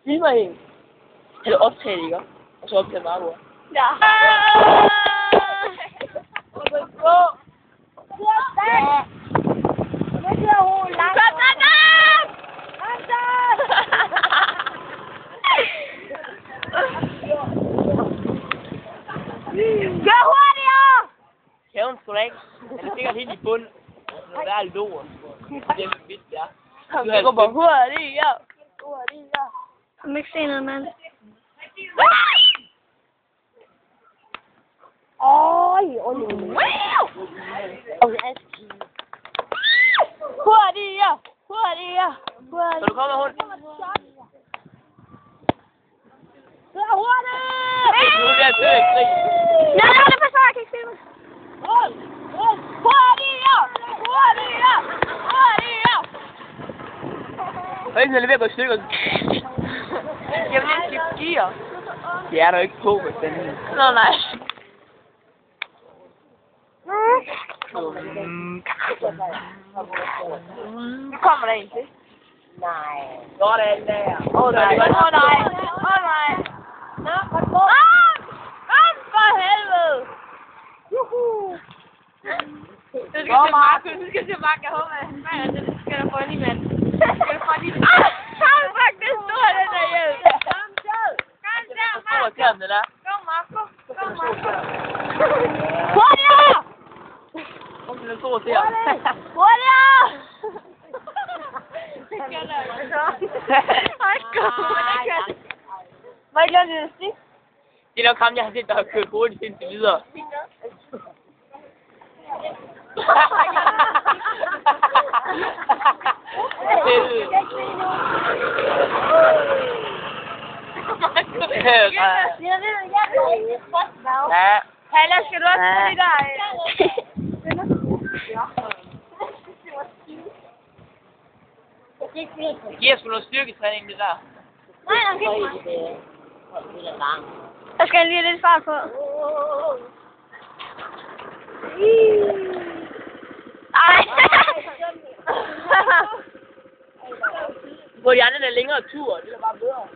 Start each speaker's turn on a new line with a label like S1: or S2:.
S1: filmer en. Eller optage det, ikke? Og så optage Marco.
S2: Ja. Gør hurtigere!
S1: Kæven sgu da ikke. Han er sikkert helt i bunden. Det er lort. Det er fedt, ja. Du går bare hurtigere. Hurtigere.
S2: Jeg må ikke se noget, mand.
S1: Hurtigere. Hurtigere. Så du kommer hurtigt.
S2: Så hurtigt!
S1: Nu er det til krig.
S2: Nej, det passer, jeg kan ikke se mig.
S1: Hurtigere. Hurtigere. Hurtigere. Højden er ved at gå i stykker. Jeg vil ikke skifte gear. Det er der ikke på, med den. Nå, nej. Nu kommer der en til. Nej. Sådan der. Åh nej. Åh nej. Åh nej. Nå, kom for helvede. Juhu. Du skal se Mark. Jeg håber, at han fejrer det. Du skal da få en i mand. Fuck, det er stort, den der hjælp. Kom der, Mark. Kom, Marco.
S2: Hurtigere!
S1: Kom til den store der.
S2: Hurtigere!
S1: Må jeg ikke lade det stik? Det er nok ham, jeg har set, der har kørt hurtigt indtil videre. Ja.
S2: Halle, skal du også få det der?
S1: Det giver sgu noget styrketræning, det der.
S2: Nej, jeg skal lige have lidt fart på. Ej!
S1: Hvor de andre der længere tur, det er bare bedre.